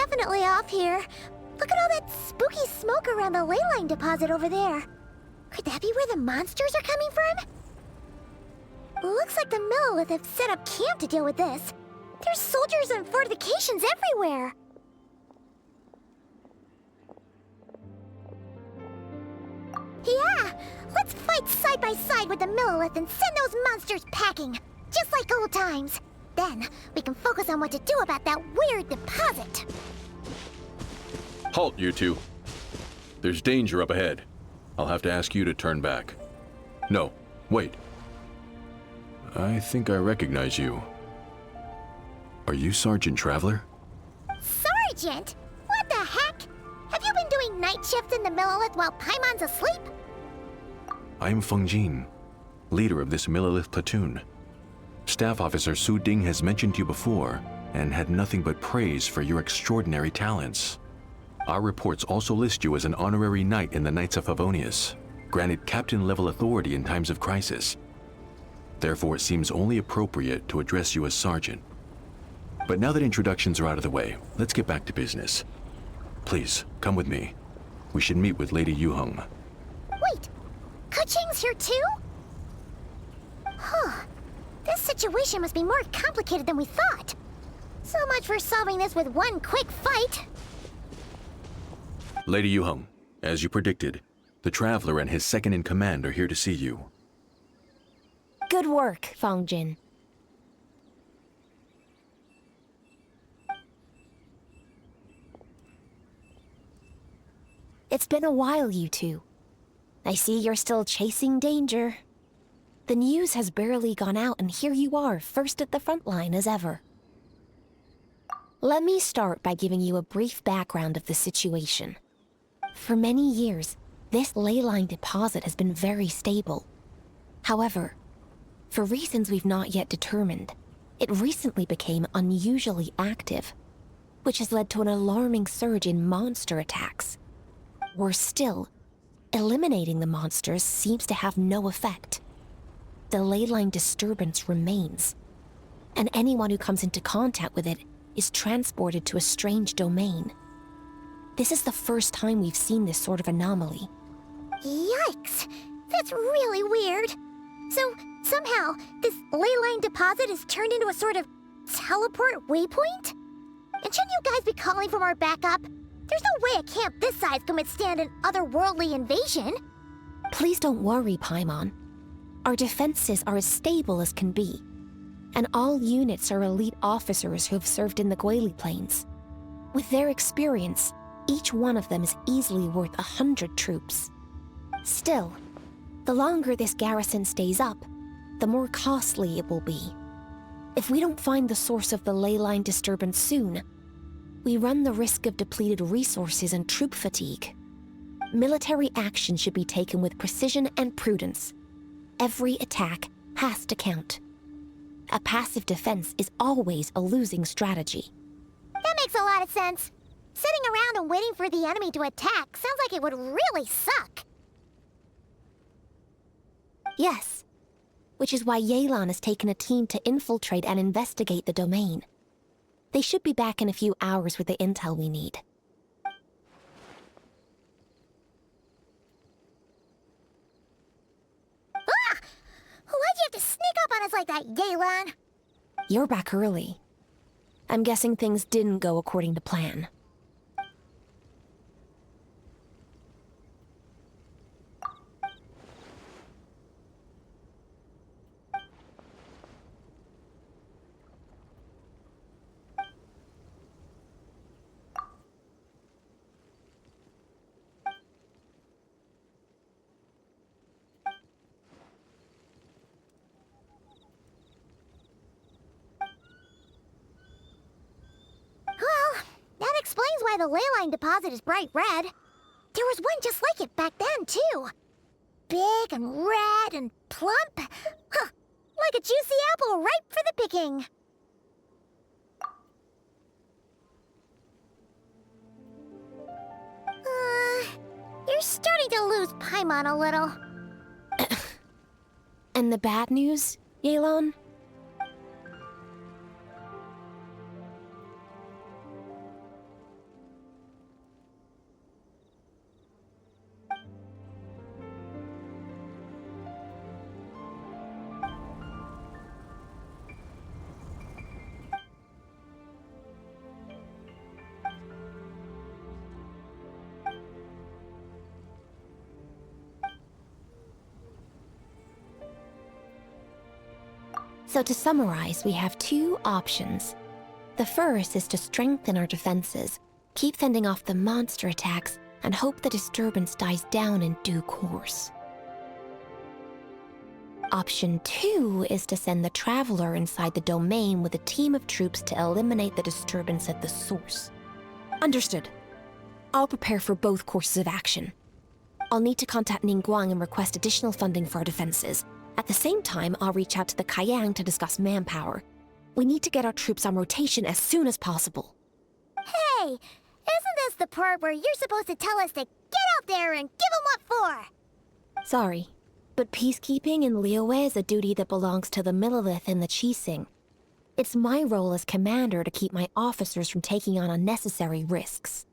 definitely off here. Look at all that spooky smoke around the ley line deposit over there. Could that be where the monsters are coming from? Looks like the Millelith have set up camp to deal with this. There's soldiers and fortifications everywhere. Yeah, let's fight side by side with the Millelith and send those monsters packing, just like old times. Then we can focus on what to do about that weird deposit. Halt, you two. There's danger up ahead. I'll have to ask you to turn back. No, wait. I think I recognize you. Are you Sergeant Traveler? Sergeant? What the heck? Have you been doing night shifts in the Millelith while Paimon's asleep? I'm Feng Jin, leader of this Millelith platoon. Staff Officer Su Ding has mentioned you before and had nothing but praise for your extraordinary talents. Our reports also list you as an honorary knight in the Knights of Favonius, granted captain-level authority in times of crisis. Therefore, it seems only appropriate to address you as Sergeant. But now that introductions are out of the way, let's get back to business. Please, come with me. We should meet with Lady Yuheng. Wait, Keqing's here too? Huh. This situation must be more complicated than we thought. So much for solving this with one quick fight. Lady Yuheng, as you predicted, the Traveler and his second-in-command are here to see you. Good work, Feng Jin. It's been a while, you two. I see you're still chasing danger. The news has barely gone out, and here you are, first at the front line as ever. Let me start by giving you a brief background of the situation. For many years, this ley line deposit has been very stable. However, for reasons we've not yet determined, it recently became unusually active, which has led to an alarming surge in monster attacks. Worse still, eliminating the monsters seems to have no effect. The ley line disturbance remains, and anyone who comes into contact with it is transported to a strange domain. This is the first time we've seen this sort of anomaly. Yikes! That's really weird. So, somehow, this ley line deposit is turned into a sort of teleport waypoint? And shouldn't you guys be calling for more backup? There's no way a camp this size can withstand an otherworldly invasion. Please don't worry, Paimon. Our defenses are as stable as can be, and all units are elite officers who have served in the Guili Plains. With their experience, each one of them is easily worth 100 troops. Still, the longer this garrison stays up, the more costly it will be. If we don't find the source of the ley line disturbance soon, we run the risk of depleted resources and troop fatigue. Military action should be taken with precision and prudence. Every attack has to count. A passive defense is always a losing strategy. That makes a lot of sense. Sitting around and waiting for the enemy to attack sounds like it would really suck. Yes, which is why Yelan has taken a team to infiltrate and investigate the domain. They should be back in a few hours with the intel we need. Ah! Why'd you have to sneak up on us like that, Yelan? You're back early. I'm guessing things didn't go according to plan. Explains why the ley line deposit is bright red. There was one just like it back then, too. Big and red and plump. Huh, like a juicy apple ripe for the picking. You're starting to lose Paimon a little. And the bad news, Yelan? So to summarize, we have two options. The first is to strengthen our defenses, keep fending off the monster attacks, and hope the disturbance dies down in due course. Option 2 is to send the Traveler inside the domain with a team of troops to eliminate the disturbance at the source. Understood. I'll prepare for both courses of action. I'll need to contact Ningguang and request additional funding for our defenses. At the same time, I'll reach out to the Kayang to discuss manpower. We need to get our troops on rotation as soon as possible. Hey, isn't this the part where you're supposed to tell us to get out there and give 'em what for? Sorry, but peacekeeping in Liyue is a duty that belongs to the Millelith and the Qixing. It's my role as commander to keep my officers from taking on unnecessary risks.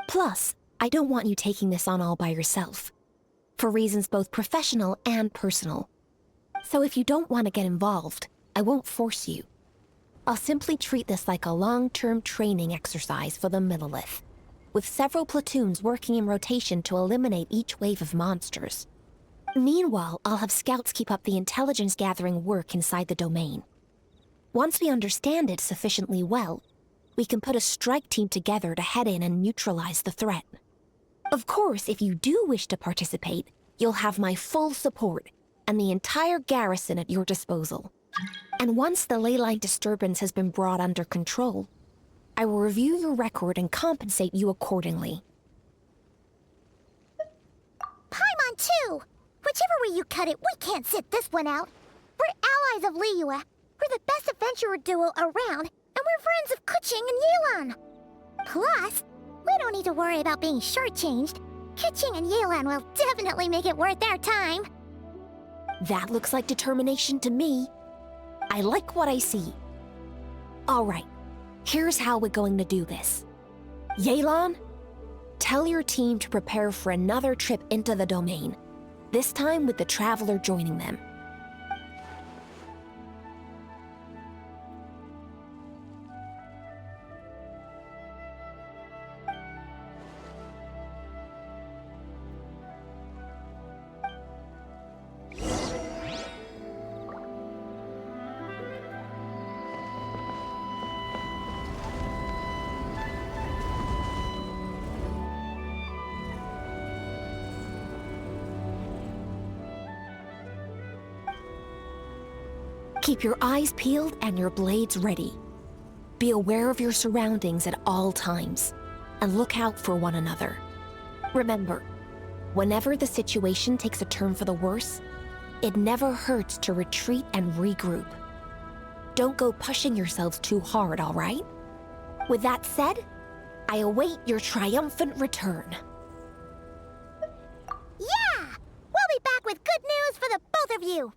Plus, I don't want you taking this on all by yourself, for reasons both professional and personal. So if you don't want to get involved, I won't force you. I'll simply treat this like a long-term training exercise for the Millelith, with several platoons working in rotation to eliminate each wave of monsters. Meanwhile, I'll have scouts keep up the intelligence-gathering work inside the domain. Once we understand it sufficiently well, we can put a strike team together to head in and neutralize the threat. Of course, if you do wish to participate, you'll have my full support and the entire garrison at your disposal. And once the leyline disturbance has been brought under control, I will review your record and compensate you accordingly. Paimon too! Whichever way you cut it, we can't sit this one out. We're allies of Liyue. We're the best adventurer duo around, and we're friends of Keqing and Yelan. Plus, we don't need to worry about being shortchanged. Keqing and Yelan will definitely make it worth their time. That looks like determination to me. I like what I see. All right, here's how we're going to do this. Yelan, tell your team to prepare for another trip into the domain, this time with the Traveler joining them. Keep your eyes peeled and your blades ready. Be aware of your surroundings at all times, and look out for one another. Remember, whenever the situation takes a turn for the worse, it never hurts to retreat and regroup. Don't go pushing yourselves too hard, all right? With that said, I await your triumphant return. Yeah! We'll be back with good news for the both of you!